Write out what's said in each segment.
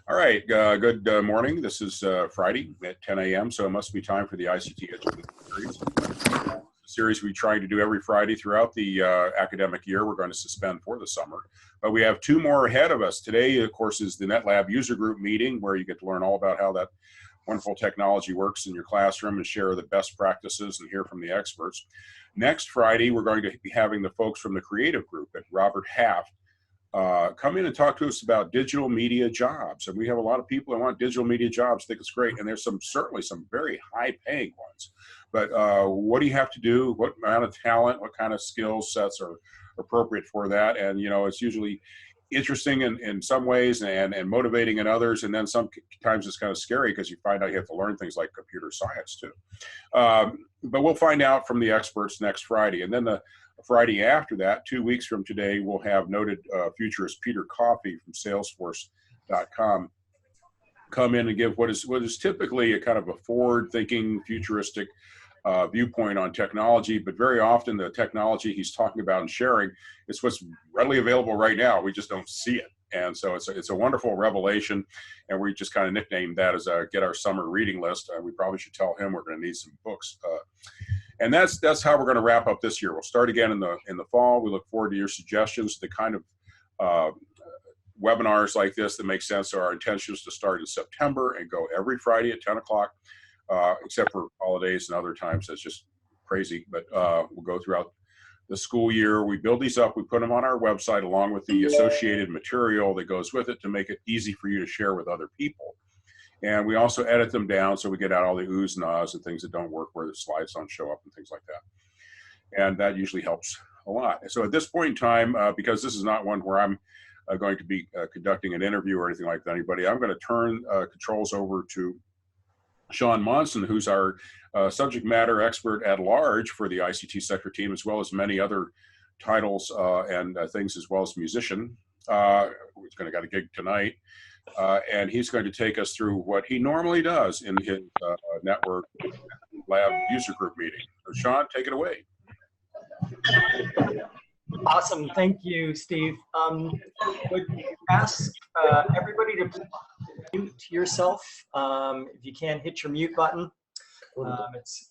All right, good morning. This is Friday at 10 a.m., so it must be time for the ICT Education Series. The series we try to do every Friday throughout the academic year. We're going to suspend for the summer, but we have two more ahead of us. Today, of course, is the NETLAB user group meeting, where you get to learn all about how that wonderful technology works in your classroom and share the best practices and hear from the experts. Next Friday, we're going to be having the folks from the creative group at Robert Half come in and talk to us about digital media jobs. And we have a lot of people that want digital media jobs, think it's great. And there's certainly some very high paying ones. But what do you have to do? What amount of talent, what kind of skill sets are appropriate for that? And, you know, it's usually interesting in some ways and motivating in others. And then sometimes it's kind of scary because you find out you have to learn things like computer science too. But we'll find out from the experts next Friday. And then the Friday after that, 2 weeks from today, we'll have noted futurist Peter Coffey from Salesforce.com come in and give what is typically a kind of a forward-thinking, futuristic viewpoint on technology, but very often the technology he's talking about and sharing is what's readily available right now. We just don't see it. And so it's a wonderful revelation, and we just kind of nicknamed that as get our summer reading list. We probably should tell him we're going to need some books. And that's how we're going to wrap up this year. We'll start again in the fall. We look forward to your suggestions, the kind of webinars like this that make sense. So our intention is to start in September and go every Friday at 10 o'clock, except for holidays and other times. That's just crazy, but we'll go throughout the school year. We build these up, we put them on our website along with the associated material that goes with it to make it easy for you to share with other people. And we also edit them down so we get out all the oohs and ahs and things that don't work, where the slides don't show up and things like that. And that usually helps a lot. So at this point in time, because this is not one where I'm going to be conducting an interview or anything like that, anybody, I'm going to turn controls over to Sean Monson, who's our subject matter expert at large for the ICT sector team, as well as many other titles and things, as well as musician. He's going to got a gig tonight. And he's going to take us through what he normally does in his network lab user group meeting. So Sean, take it away. Awesome. Thank you, Steve. Would ask everybody to mute yourself. If you can, hit your mute button.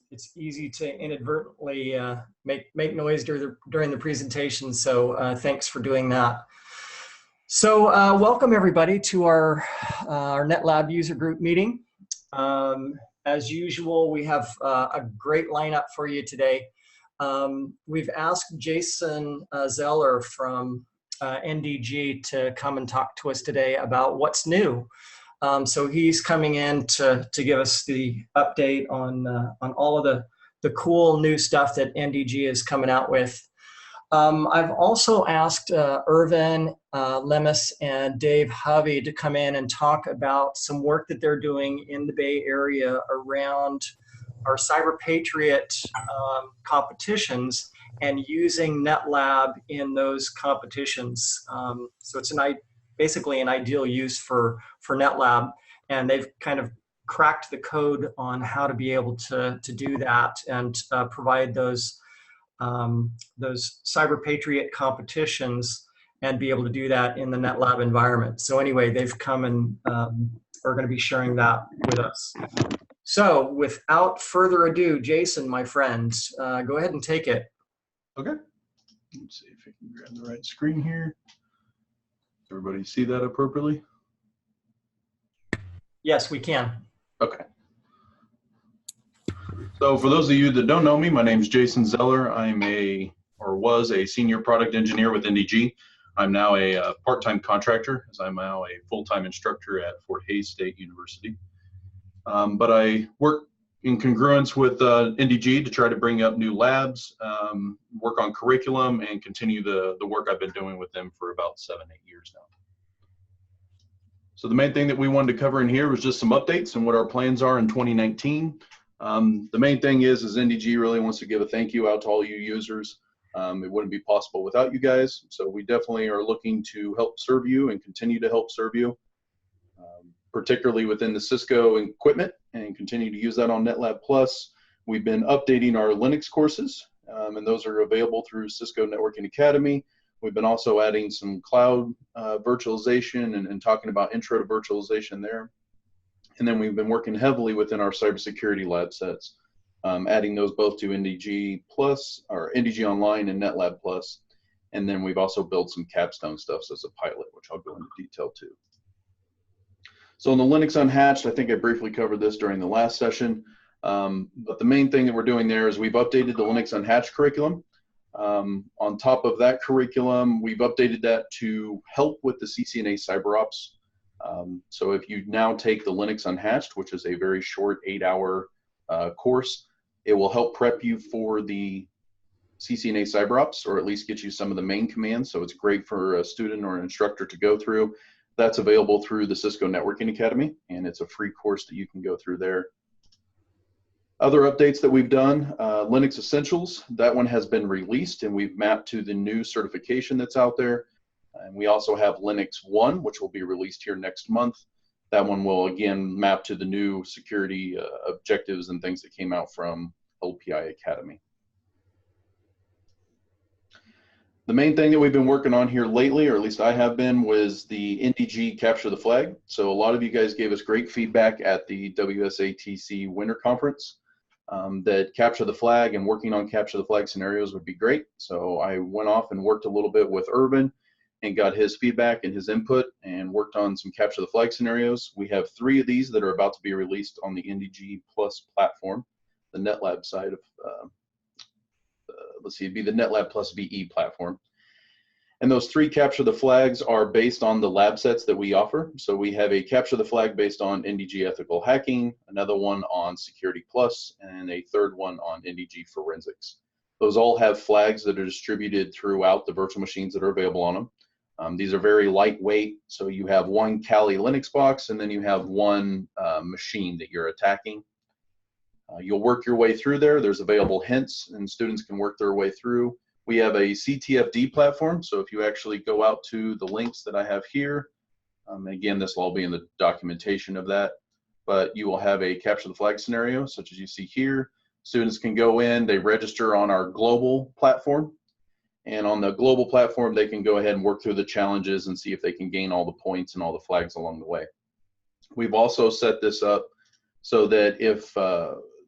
It's easy to inadvertently make noise during the presentation, so thanks for doing that. So welcome everybody to our NETLAB user group meeting. As usual, we have a great lineup for you today. We've asked Jason Zeller from NDG to come and talk to us today about what's new. So he's coming in to give us the update on all of the cool new stuff that NDG is coming out with. I've also asked Irvin Lemus and Dave Hovey to come in and talk about some work that they're doing in the Bay Area around our Cyber Patriot competitions and using NETLAB in those competitions. So it's basically an ideal use for NETLAB, and they've kind of cracked the code on how to be able to do that and provide those Cyber Patriot competitions and be able to do that in the NETLAB environment. So anyway, they've come and are going to be sharing that with us. So without further ado, Jason, my friend, go ahead and take it. Okay. Let's see if I can grab the right screen here. Everybody see that appropriately? Yes, we can. Okay. So for those of you that don't know me, my name is Jason Zeller. Was a senior product engineer with NDG. I'm now a part-time contractor, as I'm now a full-time instructor at Fort Hays State University. But I work in congruence with NDG to try to bring up new labs, work on curriculum, and continue the work I've been doing with them for about 7-8 years now. So the main thing that we wanted to cover in here was just some updates and what our plans are in 2019. The main thing is NDG really wants to give a thank you out to all you users. It wouldn't be possible without you guys. So we definitely are looking to help serve you and continue to help serve you, particularly within the Cisco equipment, and continue to use that on NETLAB Plus. We've been updating our Linux courses, and those are available through Cisco Networking Academy. We've been also adding some cloud virtualization and talking about intro to virtualization there. And then we've been working heavily within our cybersecurity lab sets, adding those both to NDG Plus, or NDG Online and NETLAB Plus. And then we've also built some capstone stuff as a pilot, which I'll go into detail too. So in the Linux Unhatched, I think I briefly covered this during the last session, but the main thing that we're doing there is we've updated the Linux Unhatched curriculum. On top of that curriculum, we've updated that to help with the CCNA CyberOps. So if you now take the Linux Unhatched, which is a very short 8-hour course, it will help prep you for the CCNA CyberOps, or at least get you some of the main commands. So it's great for a student or an instructor to go through. That's available through the Cisco Networking Academy, and it's a free course that you can go through there. Other updates that we've done, Linux Essentials, that one has been released and we've mapped to the new certification that's out there. And we also have Linux 1, which will be released here next month. That one will again map to the new security objectives and things that came out from LPI Academy. The main thing that we've been working on here lately, or at least I have been, was the NDG Capture the Flag. So a lot of you guys gave us great feedback at the WSATC Winter Conference that Capture the Flag and working on Capture the Flag scenarios would be great. So I went off and worked a little bit with Urban and got his feedback and his input and worked on some Capture the Flag scenarios. We have 3 of these that are about to be released on the NDG Plus platform, the NetLab side of let's see, it'd be the NetLab Plus VE platform. And those 3 Capture the Flags are based on the lab sets that we offer. So we have a Capture the Flag based on NDG Ethical Hacking, another one on Security Plus, and a 3rd one on NDG Forensics. Those all have flags that are distributed throughout the virtual machines that are available on them. These are very lightweight. So you have 1 Kali Linux box, and then you have 1 machine that you're attacking. You'll work your way through there. There's available hints, and students can work their way through. We have a CTFD platform, so if you actually go out to the links that I have here, again, this will all be in the documentation of that, but you will have a Capture the Flag scenario, such as you see here. Students can go in, they register on our global platform, and on the global platform, they can go ahead and work through the challenges and see if they can gain all the points and all the flags along the way. We've also set this up so that if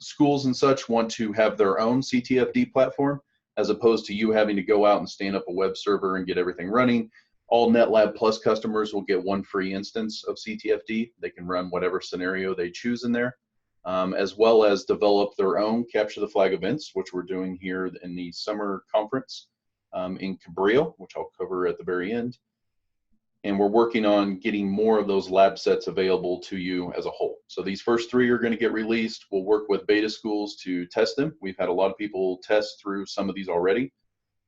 schools and such want to have their own CTFD platform, as opposed to you having to go out and stand up a web server and get everything running, all NetLab Plus customers will get 1 free instance of CTFD. They can run whatever scenario they choose in there, as well as develop their own Capture the Flag events, which we're doing here in the summer conference in Cabrillo, which I'll cover at the very end. And we're working on getting more of those lab sets available to you as a whole. So these first 3 are going to get released. We'll work with beta schools to test them. We've had a lot of people test through some of these already.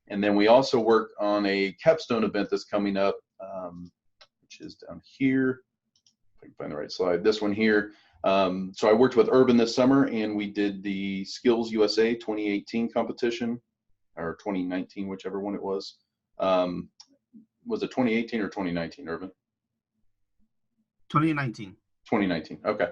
And then we also work on a capstone event that's coming up, which is down here. If I can find the right slide, this one here. So I worked with Urban this summer, and we did the Skills USA 2018 competition, or 2019, whichever one it was. Was it 2018 or 2019, Urban? 2019. 2019, okay.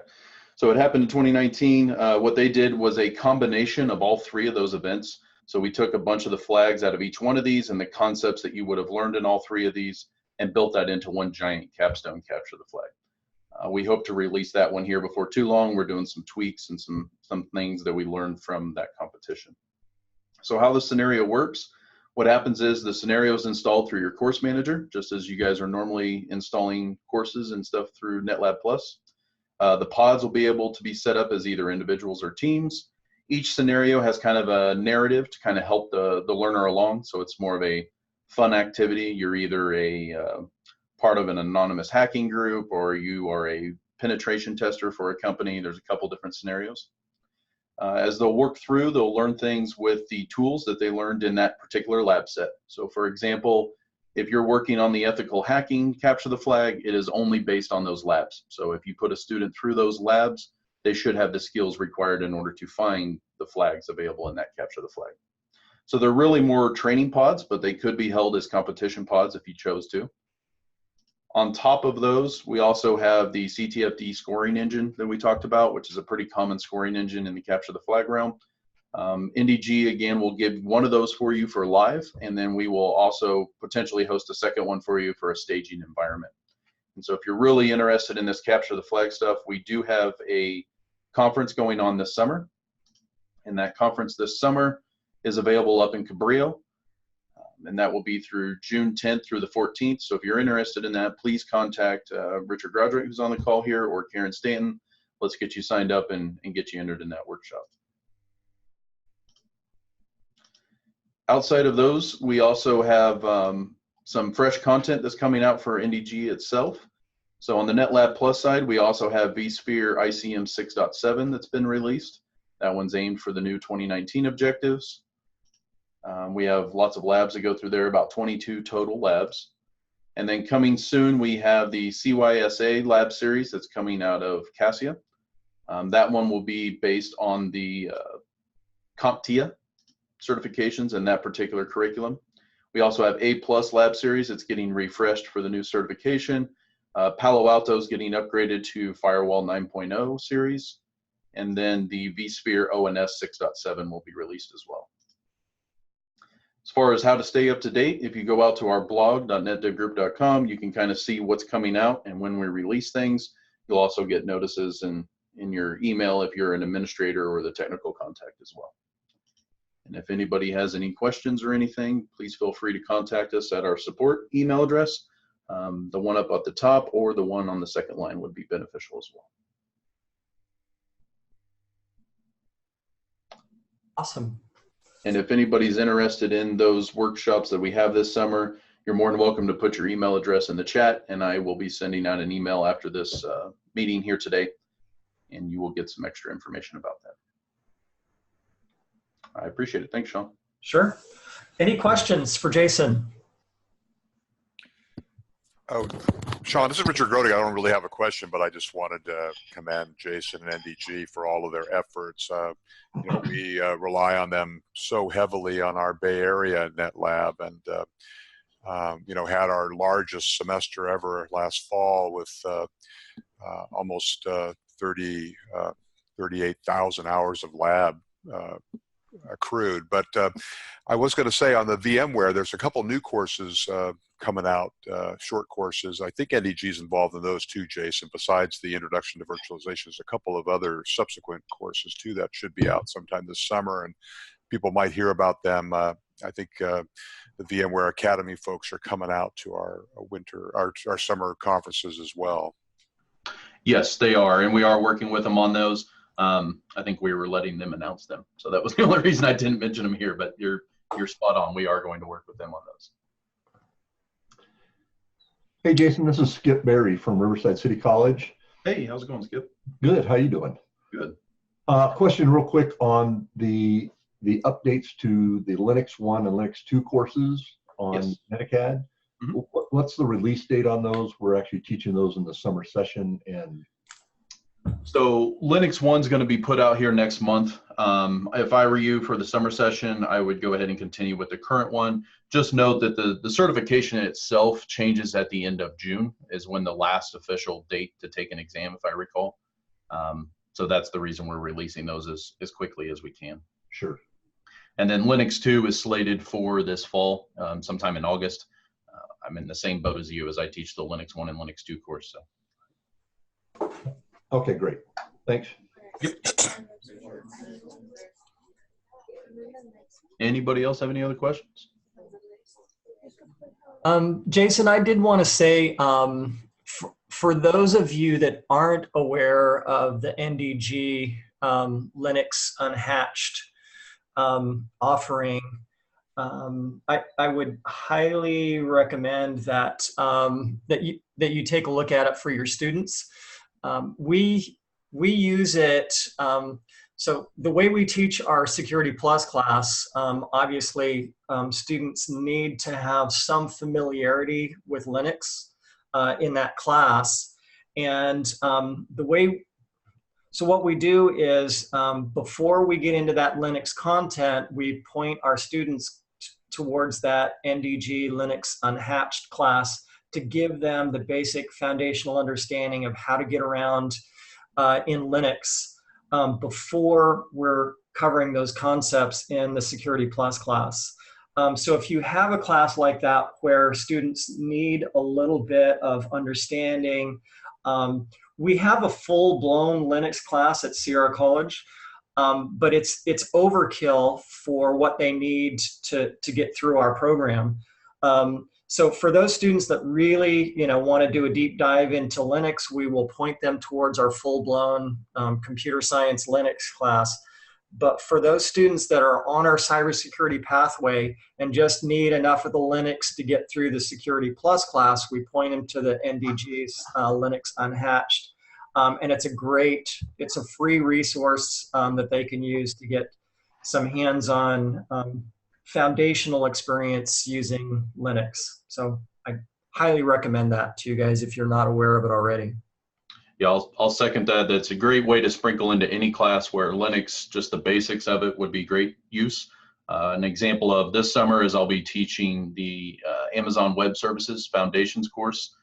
So it happened in 2019. What they did was a combination of all 3 of those events. So we took a bunch of the flags out of each one of these and the concepts that you would have learned in all 3 of these and built that into one giant capstone Capture the Flag. We hope to release that one here before too long. We're doing some tweaks and some things that we learned from that competition. So how the scenario works, what happens is the scenario is installed through your course manager, just as you guys are normally installing courses and stuff through NetLab Plus. The pods will be able to be set up as either individuals or teams. Each scenario has kind of a narrative to kind of help the learner along, so it's more of a fun activity. You're either a part of an anonymous hacking group, or you are a penetration tester for a company. There's a couple different scenarios. As they'll work through, they'll learn things with the tools that they learned in that particular lab set. So for example, if you're working on the ethical hacking Capture the Flag, it is only based on those labs. So if you put a student through those labs, they should have the skills required in order to find the flags available in that Capture the Flag. So they're really more training pods, but they could be held as competition pods if you chose to. On top of those, we also have the CTFD scoring engine that we talked about, which is a pretty common scoring engine in the Capture the Flag realm. NDG, again, will give one of those for you for live, and then we will also potentially host a second one for you for a staging environment. And so if you're really interested in this capture the flag stuff, we do have a conference going on this summer. And that conference this summer is available up in Cabrillo. And that will be through June 10th through the 14th. So if you're interested in that, please contact Richard Grodrick, who's on the call here, or Karen Stanton. Let's get you signed up and get you entered in that workshop. Outside of those, we also have some fresh content that's coming out for NDG itself. So on the NetLab Plus side, we also have vSphere ICM 6.7 that's been released. That one's aimed for the new 2019 objectives. We have lots of labs that go through there, about 22 total labs. And then coming soon, we have the CYSA lab series that's coming out of CASIA. That one will be based on the CompTIA certifications in that particular curriculum. We also have A+ lab series that's getting refreshed for the new certification. Palo Alto is getting upgraded to Firewall 9.0 series. And then the vSphere ONS 6.7 will be released as well. As far as how to stay up to date, if you go out to our blog, .netdevgroup.com, you can kind of see what's coming out and when we release things. You'll also get notices in your email if you're an administrator or the technical contact as well. And if anybody has any questions or anything, please feel free to contact us at our support email address. The one up at the top or the one on the second line would be beneficial as well. Awesome. And if anybody's interested in those workshops that we have this summer, you're more than welcome to put your email address in the chat, and I will be sending out an email after this meeting here today, and you will get some extra information about that. I appreciate it. Thanks, Sean. Sure. Any questions for Jason? Oh, Sean, this is Richard Grody. I don't really have a question, but I just wanted to commend Jason and NDG for all of their efforts. You know, we rely on them so heavily on our Bay Area NetLab, and you know, had our largest semester ever last fall with almost 38,000 hours of lab accrued. But I was going to say on the VMware, there's a couple new courses coming out, short courses. I think NDG is involved in those too, Jason. Besides the introduction to virtualization, there's a couple of other subsequent courses too that should be out sometime this summer, and people might hear about them. I think the VMware Academy folks are coming out to our our summer conferences as well. Yes, they are, and we are working with them on those. I think we were letting them announce them, so that was the only reason I didn't mention them here. But you're spot on. We are going to work with them on those. Hey, Jason, this is Skip Berry from Riverside City College. Hey, how's it going, Skip? Good. How you doing? Good. Question real quick on the updates to the Linux 1 and Linux 2 courses on Yes. NetAcad. Mm-hmm. What's the release date on those? We're actually teaching those in the summer session. And So Linux 1's going to be put out here next month. If I were you for the summer session, I would go ahead and continue with the current one. Just note that the certification itself changes at the end of June is when the last official date to take an exam, if I recall. So that's the reason we're releasing those as quickly as we can. sure. And then Linux 2 is slated for this fall, sometime in August. I'm in the same boat as you as I teach the Linux 1 and Linux 2 course. So. Okay, great. Thanks. Yep. Anybody else have any other questions? Jason, I did want to say, for those of you that aren't aware of the NDG Linux Unhatched offering, I would highly recommend that that you take a look at it for your students. We use it. So the way we teach our Security Plus class, obviously students need to have some familiarity with Linux in that class. And so what we do is before we get into that Linux content, we point our students towards that NDG Linux Unhatched class to give them the basic foundational understanding of how to get around in Linux before we're covering those concepts in the Security Plus class. So if you have a class like that where students need a little bit of understanding, we have a full-blown Linux class at Sierra College, but it's overkill for what they need to get through our program. So for those students that really, want to do a deep dive into Linux, we will point them towards our full-blown computer science Linux class. But for those students that are on our cybersecurity pathway and just need enough of the Linux to get through the Security Plus class, we point them to the NDG's Linux Unhatched. And it's a free resource that they can use to get some hands-on foundational experience using Linux. So I highly recommend that to you guys if you're not aware of it already. Yeah, I'll second that. That's a great way to sprinkle into any class where Linux, just the basics of it, would be great use. An example of this summer is I'll be teaching the Amazon Web Services Foundations course,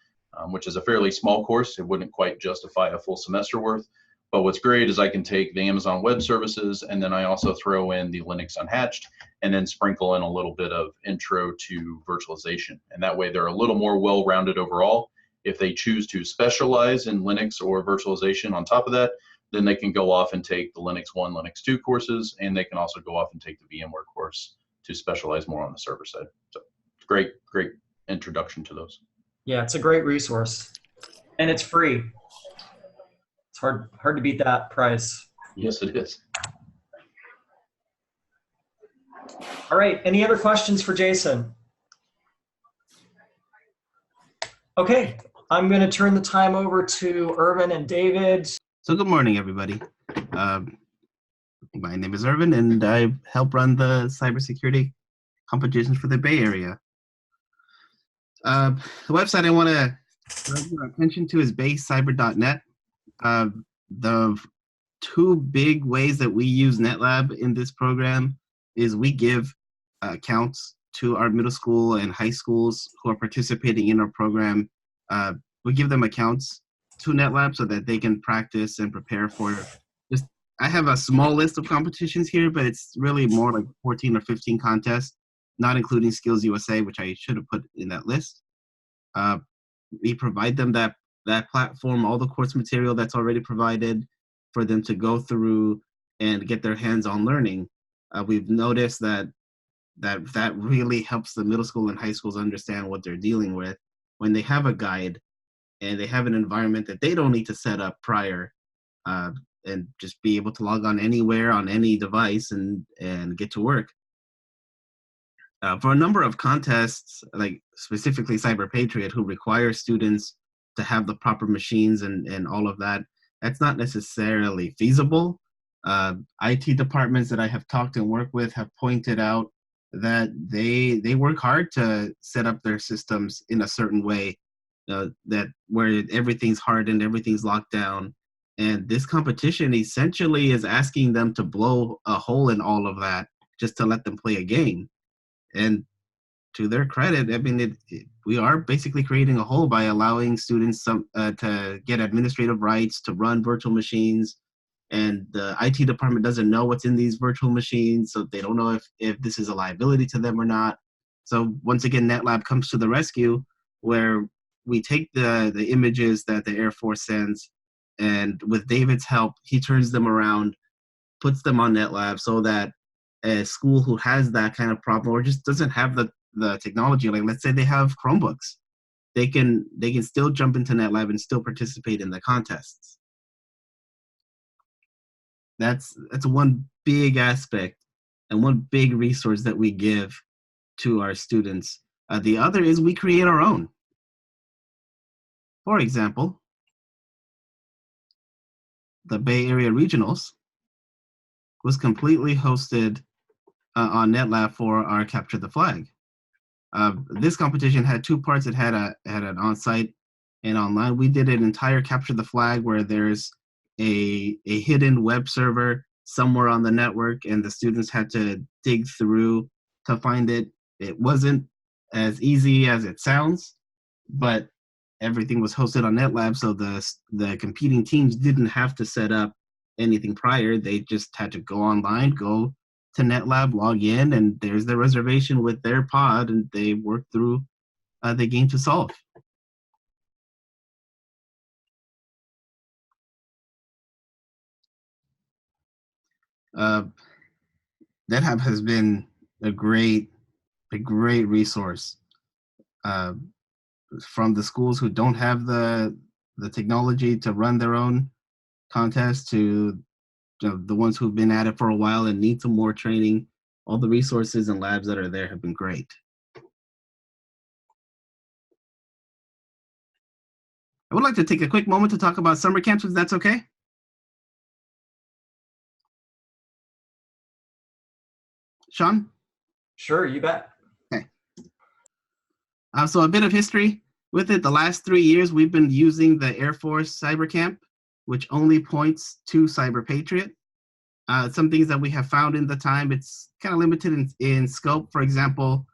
which is a fairly small course. It wouldn't quite justify a full semester worth. But what's great is I can take the Amazon Web Services, and then I also throw in the Linux Unhatched, and then sprinkle in a little bit of intro to virtualization. And that way they're a little more well-rounded overall. If they choose to specialize in Linux or virtualization on top of that, then they can go off and take the Linux 1, Linux 2 courses, and they can also go off and take the VMware course to specialize more on the server side. So great introduction to those. Yeah, it's a great resource, and it's free. It's hard to beat that price. Yes, it is. All right, any other questions for Jason? Okay, I'm going to turn the time over to Irvin and David. So good morning, everybody. My name is Irvin, and I help run the cybersecurity competitions for the Bay Area. The website I want to draw your attention to is baycyber.net. The two big ways that we use NETLAB in this program is we give accounts to our middle school and high schools who are participating in our program. We give them accounts to NETLAB so that they can practice and prepare for just, I have a small list of competitions here, but it's really more like 14 or 15 contests, not including Skills USA, which I should have put in that list. We provide them that platform, all the course material that's already provided for them to go through and get their hands-on learning. We've noticed that really helps the middle school and high schools understand what they're dealing with when they have a guide and they have an environment that they don't need to set up prior, and just be able to log on anywhere on any device and get to work. For a number of contests, like specifically Cyber Patriot, who requires students to have the proper machines and all of that, that's not necessarily feasible. IT departments that I have talked and worked with have pointed out that they work hard to set up their systems in a certain way, that where everything's hardened, everything's locked down. And this competition essentially is asking them to blow a hole in all of that just to let them play a game. And to their credit, I mean, we are basically creating a hole by allowing students to get administrative rights to run virtual machines. And the IT department doesn't know what's in these virtual machines, so they don't know if this is a liability to them or not. So once again, NETLAB comes to the rescue, where we take the images that the Air Force sends, and with David's help, he turns them around, puts them on NETLAB so that a school who has that kind of problem or just doesn't have the technology, like let's say they have Chromebooks, they can still jump into NETLAB and still participate in the contests. That's one big aspect and one big resource that we give to our students. The other is we create our own. For example, the Bay Area Regionals was completely hosted on NETLAB for our Capture the Flag. This competition had two parts. It had an on-site and online. We did an entire Capture the Flag where there's a hidden web server somewhere on the network, and the students had to dig through to find it. It wasn't as easy as it sounds, but everything was hosted on NETLAB, so the competing teams didn't have to set up anything prior. They just had to go online, go to NETLAB, log in, and there's the reservation with their pod, and they work through the game to solve. NetLab has been a great resource from the schools who don't have the technology to run their own contests to the ones who've been at it for a while and need some more training. All the resources and labs that are there have been great. I would like to take a quick moment to talk about summer camps, if that's okay. Sean? Sure, you bet. Okay. So a bit of history with it. The last 3 years, we've been using the Air Force Cyber Camp, which only points to Cyber Patriot. Some things that we have found in the time, it's kind of limited in scope. For example,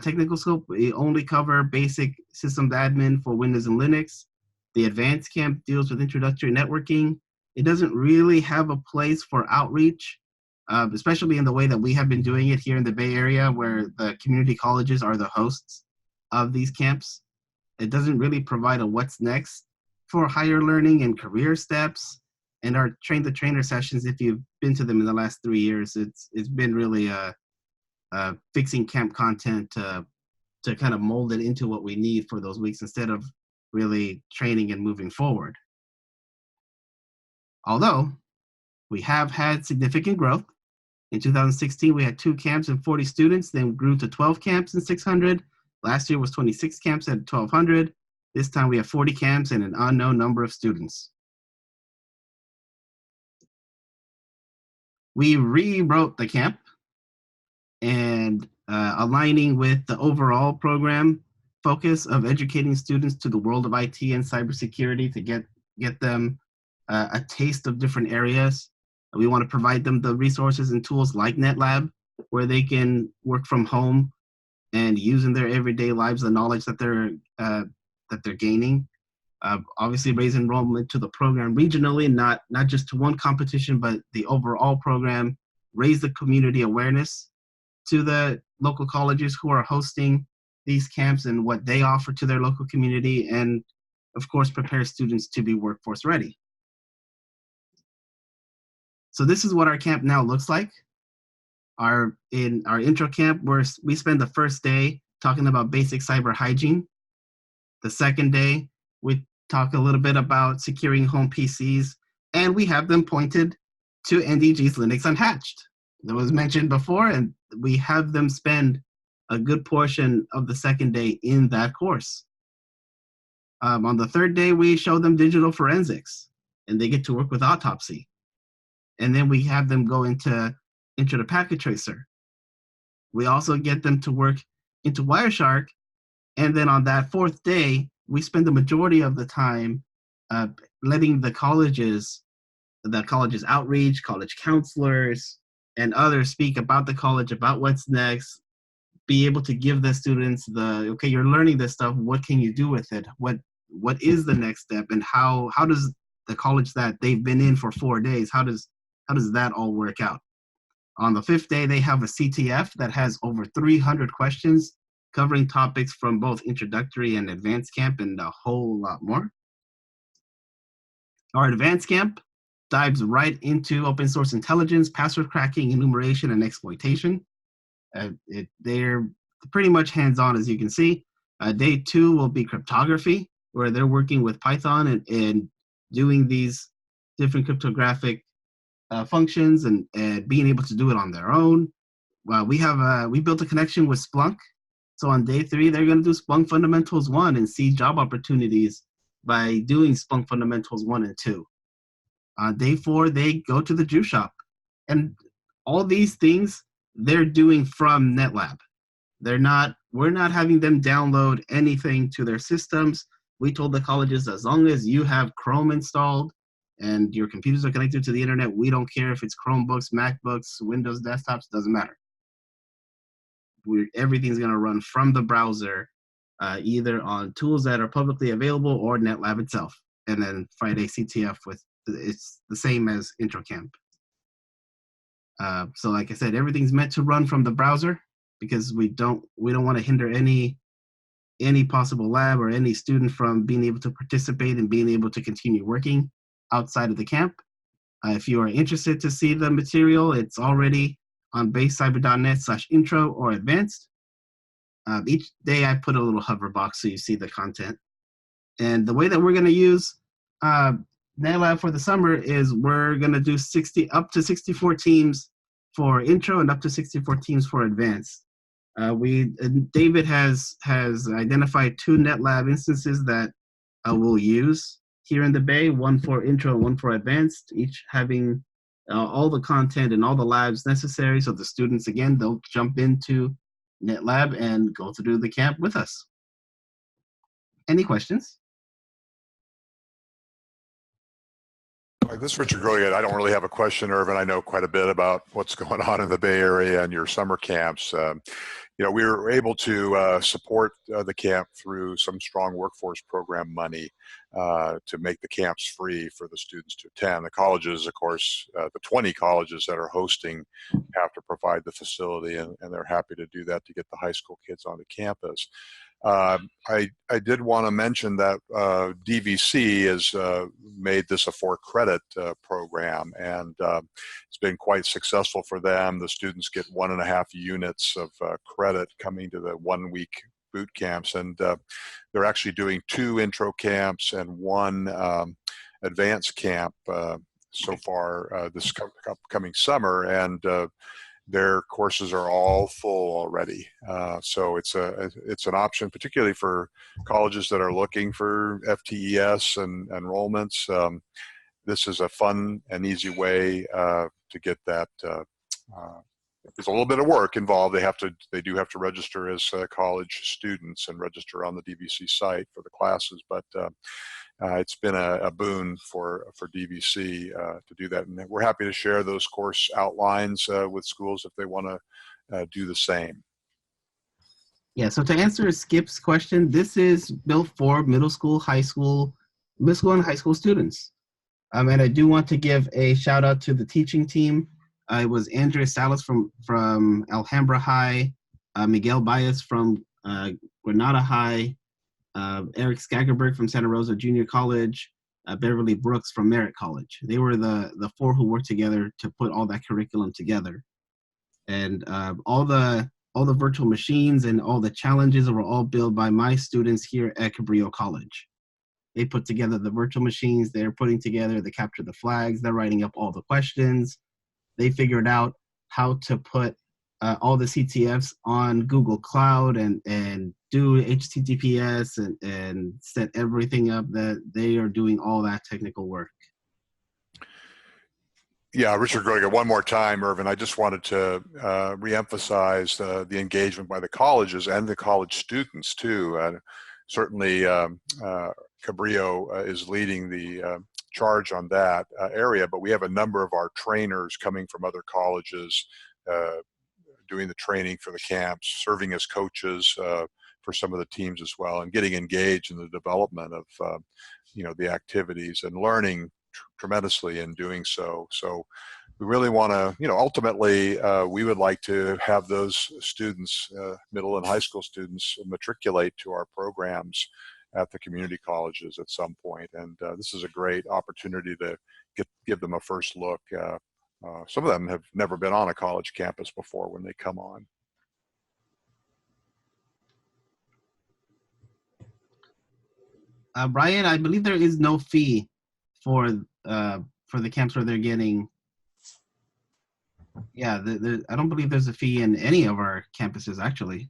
technical scope, we only cover basic systems admin for Windows and Linux. The advanced camp deals with introductory networking. It doesn't really have a place for outreach, especially in the way that we have been doing it here in the Bay Area, where the community colleges are the hosts of these camps. It doesn't really provide a what's next for higher learning and career steps. And our train the trainer sessions, if you've been to them in the last 3 years, it's been really fixing camp content to kind of mold it into what we need for those weeks instead of really training and moving forward. Although we have had significant growth. In 2016, we had 2 camps and 40 students, then grew to 12 camps and 600. Last year was 26 camps at 1,200. This time we have 40 camps and an unknown number of students. We rewrote the camp and aligning with the overall program focus of educating students to the world of IT and cybersecurity to get them a taste of different areas. We want to provide them the resources and tools like NetLab, where they can work from home and use in their everyday lives the knowledge that they're gaining. Obviously, raise enrollment to the program regionally, not just to one competition, but the overall program. Raise the community awareness to the local colleges who are hosting these camps and what they offer to their local community, and of course, prepare students to be workforce ready. So this is what our camp now looks like. In our intro camp, we spend the first day talking about basic cyber hygiene. The second day, we talk a little bit about securing home PCs, and we have them pointed to NDG's Linux Unhatched. That was mentioned before, and we have them spend a good portion of the second day in that course. On the third day, we show them digital forensics, and they get to work with Autopsy. And then we have them go into Intro to Packet Tracer. We also get them to work into Wireshark, and then on that fourth day, we spend the majority of the time letting the college's outreach, college counselors, and others speak about the college, about what's next, be able to give the students okay, you're learning this stuff, what can you do with it? What is the next step, and how does the college that they've been in for 4 days, how does that all work out? On the fifth day, they have a CTF that has over 300 questions covering topics from both introductory and advanced camp and a whole lot more. Our advanced camp dives right into open source intelligence, password cracking, enumeration, and exploitation. They're pretty much hands-on, as you can see. Day 2 will be cryptography, where they're working with Python and doing these different cryptographic functions and being able to do it on their own. We built a connection with Splunk. So on day 3, they're going to do Splunk Fundamentals 1 and see job opportunities by doing Splunk Fundamentals 1 and 2. On day 4, they go to the Juice Shop. And all these things, they're doing from NetLab. We're not having them download anything to their systems. We told the colleges, as long as you have Chrome installed and your computers are connected to the internet, we don't care if it's Chromebooks, MacBooks, Windows desktops, doesn't matter. Everything's going to run from the browser, either on tools that are publicly available or NetLab itself. And then Friday CTF with it's the same as intro camp. So like I said, everything's meant to run from the browser because we don't want to hinder any possible lab or any student from being able to participate and being able to continue working outside of the camp. If you are interested to see the material, it's already on basecyber.net/intro or advanced. Each day I put a little hover box so you see the content. And the way that we're going to use NETLAB for the summer is we're going to do up to 64 teams for intro and up to 64 teams for advanced. David has identified 2 NETLAB instances that we'll use here in the Bay, one for intro and one for advanced, each having all the content and all the labs necessary. So the students, again, they'll jump into NETLAB and go through the camp with us. Any questions? This is Richard Grogan. I don't really have a question, Irvin. I know quite a bit about what's going on in the Bay Area and your summer camps. We were able to support the camp through some strong workforce program money to make the camps free for the students to attend. The colleges, of course, the 20 colleges that are hosting have to provide the facility, and they're happy to do that to get the high school kids onto campus. I did want to mention that DVC has made this a 4-credit program, and it's been quite successful for them. The students get 1.5 units of credit coming to the 1-week boot camps, and they're actually doing 2 intro camps and 1 advanced camp so far this upcoming summer, and their courses are all full already. So it's an option, particularly for colleges that are looking for FTES and enrollments. This is a fun and easy way to get that. There's a little bit of work involved. They do have to register as college students and register on the DVC site for the classes, but it's been a boon for DVC to do that, and we're happy to share those course outlines with schools if they want to do the same. Yeah, so to answer Skip's question, this is built for middle school and high school students. And I do want to give a shout out to the teaching team. It was Andrea Salas from Alhambra High, Miguel Baez from Granada High, Eric Skagerberg from Santa Rosa Junior College, Beverly Brooks from Merritt College. They were the 4 who worked together to put all that curriculum together. And all the virtual machines and all the challenges were all built by my students here at Cabrillo College. They put together the virtual machines, they're putting together, they capture the flags, they're writing up all the questions. They figured out how to put all the CTFs on Google Cloud and do HTTPS and set everything up. That they are doing all that technical work. Yeah, Richard Grogan, one more time, Irvin. I just wanted to reemphasize the engagement by the colleges and the college students too. Certainly, Cabrillo is leading the charge on that area, but we have a number of our trainers coming from other colleges doing the training for the camps, serving as coaches for some of the teams as well, and getting engaged in the development of the activities and learning tremendously in doing so. So we really want to, ultimately, we would like to have those students, middle and high school students, matriculate to our programs at the community colleges at some point. And this is a great opportunity to give them a first look. Some of them have never been on a college campus before when they come on. Brian, I believe there is no fee for the camps where they're getting. Yeah, I don't believe there's a fee in any of our campuses actually.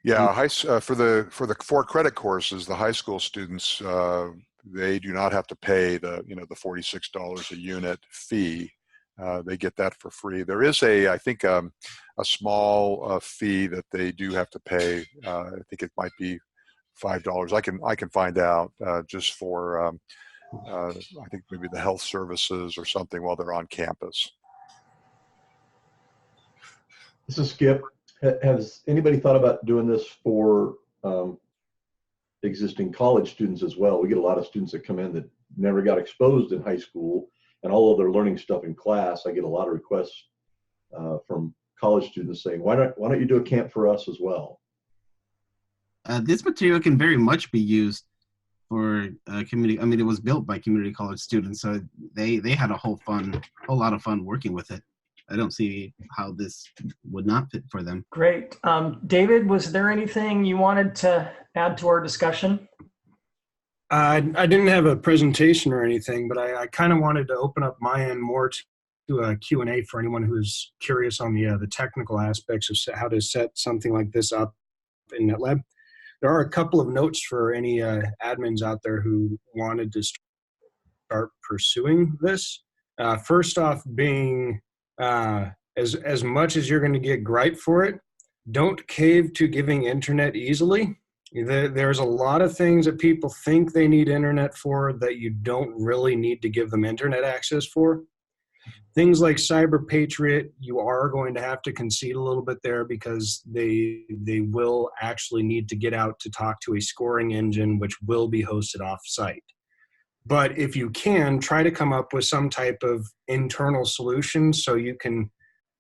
Yeah, for the 4-credit courses, the high school students they do not have to pay the $46 a unit fee. They get that for free. There is I think a small fee that they do have to pay. I think it might be $5. I can find out just for I think maybe the health services or something while they're on campus. This is Skip. Has anybody thought about doing this for existing college students as well. We get a lot of students that come in that never got exposed in high school, and although they're learning stuff in class, I get a lot of requests from college students saying, why don't you do a camp for us as well? This material can very much be used for community. I mean, it was built by community college students, so they had a whole lot of fun working with it. I don't see how this would not fit for them. Great. David, was there anything you wanted to add to our discussion? I didn't have a presentation or anything, but I kind of wanted to open up my end more to a Q&A for anyone who's curious on the technical aspects of how to set something like this up in NETLAB. There are a couple of notes for any admins out there who wanted to start pursuing this. First off, being as much as you're going to get gripe for it, don't cave to giving internet easily. There's a lot of things that people think they need internet for that you don't really need to give them internet access for. Things like Cyber Patriot, you are going to have to concede a little bit there because they will actually need to get out to talk to a scoring engine which will be hosted off-site. But if you can, try to come up with some type of internal solution so you can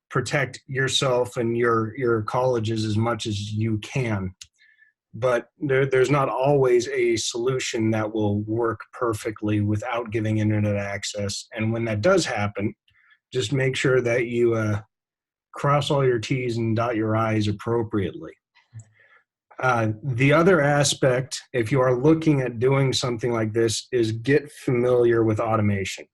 protect yourself and your colleges as much as you can. But there's not always a solution that will work perfectly without giving internet access. And when that does happen, just make sure that you cross all your T's and dot your I's appropriately. The other aspect, if you are looking at doing something like this, is get familiar with automation.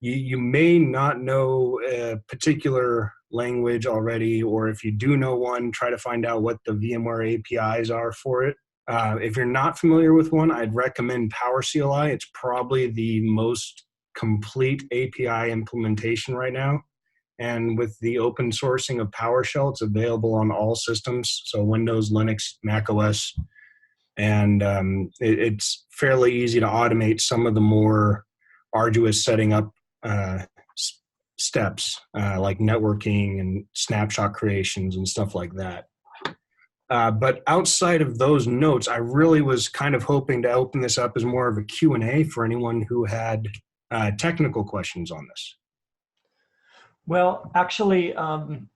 You may not know a particular language already, or if you do know one, try to find out what the VMware APIs are for it. If you're not familiar with one, I'd recommend PowerCLI. It's probably the most complete API implementation right now. And with the open sourcing of PowerShell, it's available on all systems, so Windows, Linux, Mac OS. And it's fairly easy to automate some of the more arduous setting up steps, like networking and snapshot creations and stuff like that. But outside of those notes, I really was kind of hoping to open this up as more of a Q&A for anyone who had technical questions on this. Well, actually,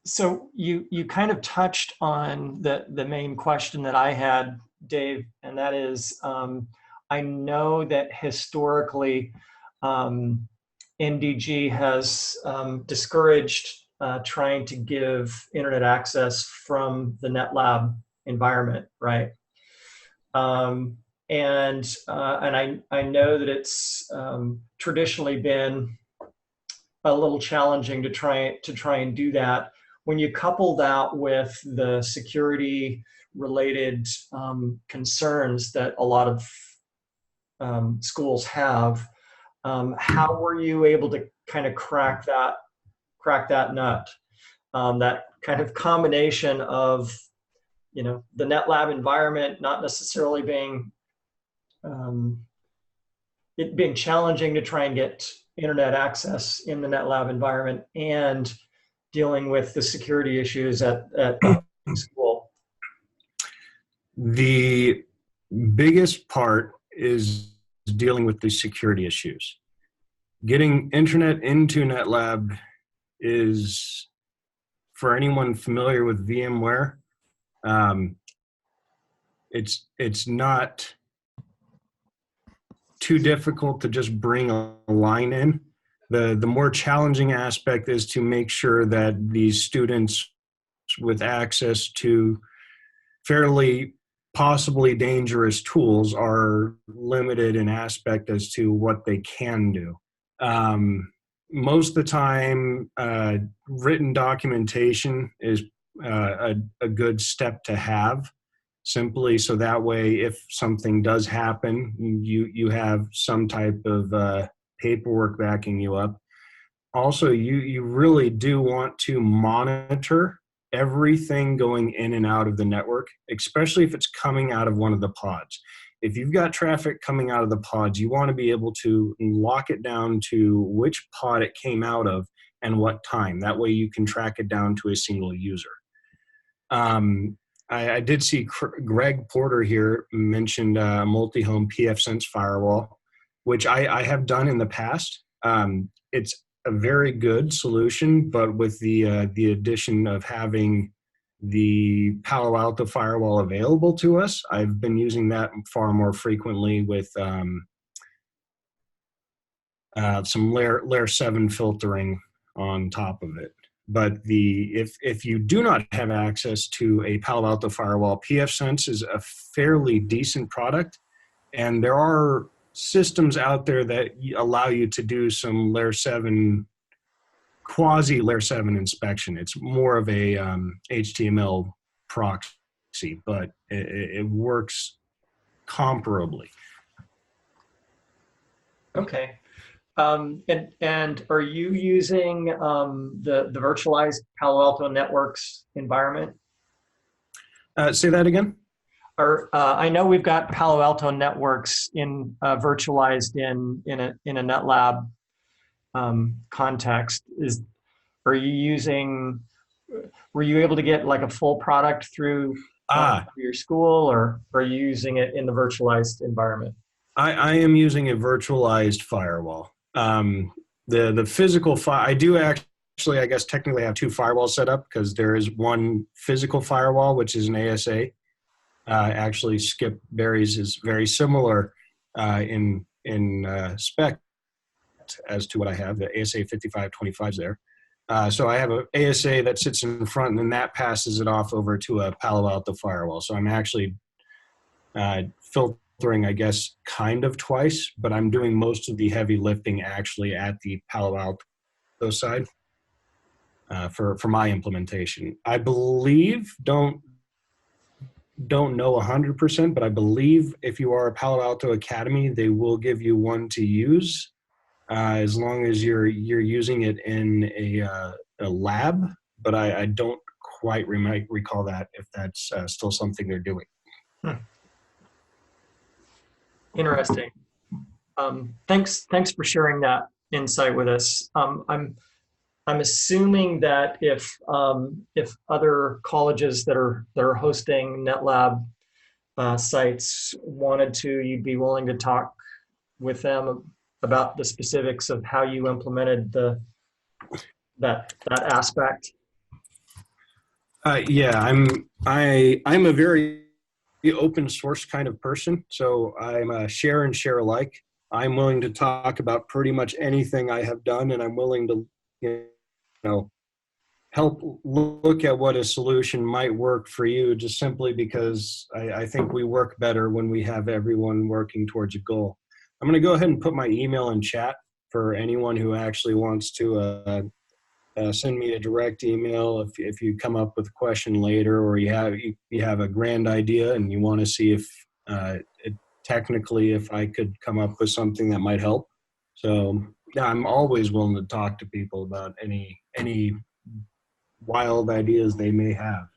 so you kind of touched on the main question that I had, Dave, and that is, I know that historically NDG has discouraged trying to give internet access from the NETLAB environment, right? And I know that it's traditionally been a little challenging to try and do that. When you couple that with the security related concerns that a lot of schools have, how were you able to kind of crack that nut? That kind of combination of, you know, the NETLAB environment not necessarily being it being challenging to try and get internet access in the NETLAB environment and dealing with the security issues at school. The biggest part is dealing with the security issues. Getting internet into NETLAB is, for anyone familiar with VMware, it's not too difficult to just bring a line in. The more challenging aspect is to make sure that these students with access to fairly possibly dangerous tools are limited in aspect as to what they can do. Most of the time, written documentation is a good step to have, simply so that way if something does happen, you have some type of paperwork backing you up. Also, you really do want to monitor everything going in and out of the network, especially if it's coming out of one of the pods. If you've got traffic coming out of the pods, you want to be able to lock it down to which pod it came out of and what time. That way you can track it down to a single user. I did see Greg Porter here mentioned multi-home pfSense firewall, which I have done in the past. It's a very good solution, but with the addition of having the Palo Alto firewall available to us, I've been using that far more frequently with some layer 7 filtering on top of it. But if you do not have access to a Palo Alto firewall, pfSense is a fairly decent product, and there are systems out there that allow you to do some layer 7, quasi layer 7 inspection. It's more of a HTML proxy, but it works comparably. Okay. And are you using the virtualized Palo Alto Networks environment? Say that again? Or I know we've got Palo Alto Networks in virtualized in a NetLab context. Were you able to get like a full product through your school, or are you using it in the virtualized environment? I am using a virtualized firewall. The physical I do actually, I guess technically have 2 firewalls set up, because there is one physical firewall, which is an ASA. Actually, Skip Berry's is very similar in spec as to what I have. The ASA 5525 is there. So I have an ASA that sits in front, and then that passes it off over to a Palo Alto firewall. So I'm actually filtering, I guess, kind of twice, but I'm doing most of the heavy lifting actually at the Palo Alto side for my implementation. I believe, don't know 100%, but I believe if you are a Palo Alto Academy, they will give you one to use as long as you're using it in a lab. But I don't quite recall that, if that's still something they're doing. Interesting. Thanks for sharing that insight with us. I'm assuming that if other colleges that are hosting NetLab sites wanted to, you'd be willing to talk with them about the specifics of how you implemented that aspect. Yeah, I'm a very open source kind of person, so I'm a share and share alike. I'm willing to talk about pretty much anything I have done, and I'm willing to help look at what a solution might work for you, just simply because I think we work better when we have everyone working towards a goal. I'm going to go ahead and put my email in chat for anyone who actually wants to send me a direct email if you come up with a question later, or you have a grand idea and you want to see if technically if I could come up with something that might help. So yeah, I'm always willing to talk to people about any wild ideas they may have.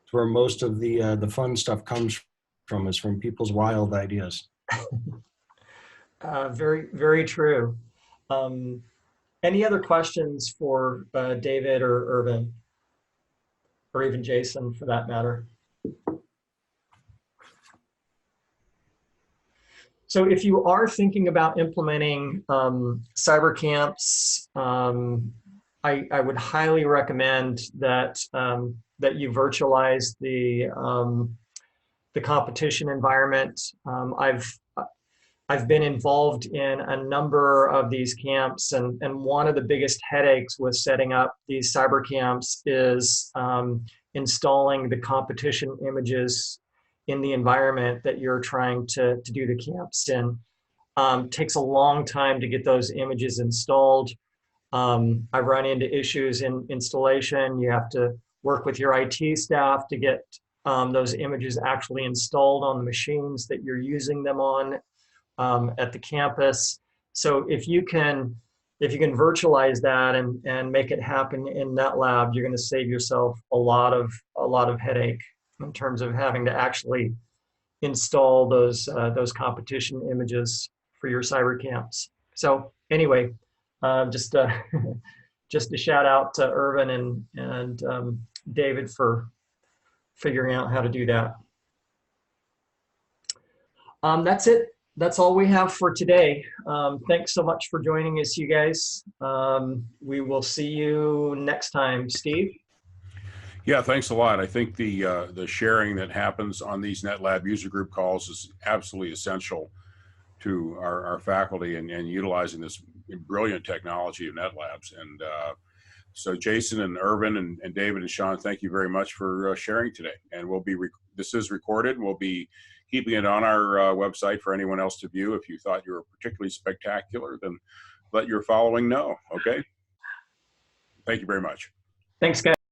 It's where most of the fun stuff comes from, is from people's wild ideas. Very, very true. Any other questions for David or Irvin, or even Jason for that matter? So if you are thinking about implementing cyber camps, I would highly recommend that that you virtualize the competition environment. I've been involved in a number of these camps, and one of the biggest headaches with setting up these cyber camps is installing the competition images in the environment that you're trying to do the camps in. Takes a long time to get those images installed. I've run into issues in installation. You have to work with your IT staff to get those images actually installed on the machines that you're using them on at the campus. So if you can virtualize that and make it happen in NetLab, you're going to save yourself a lot of headache in terms of having to actually install those competition images for your cyber camps. So anyway, just a shout out to Irvin and David for figuring out how to do that. That's it. That's all we have for today. Thanks so much for joining us, you guys. We will see you next time. Steve? Yeah, thanks a lot. I think the sharing that happens on these NetLab user group calls is absolutely essential to our faculty and utilizing this brilliant technology of NetLabs. And so Jason and Irvin and David and Sean, thank you very much for sharing today. And this is recorded, and we'll be keeping it on our website for anyone else to view. If you thought you were particularly spectacular, then let your following know, okay? Thank you very much. Thanks, guys.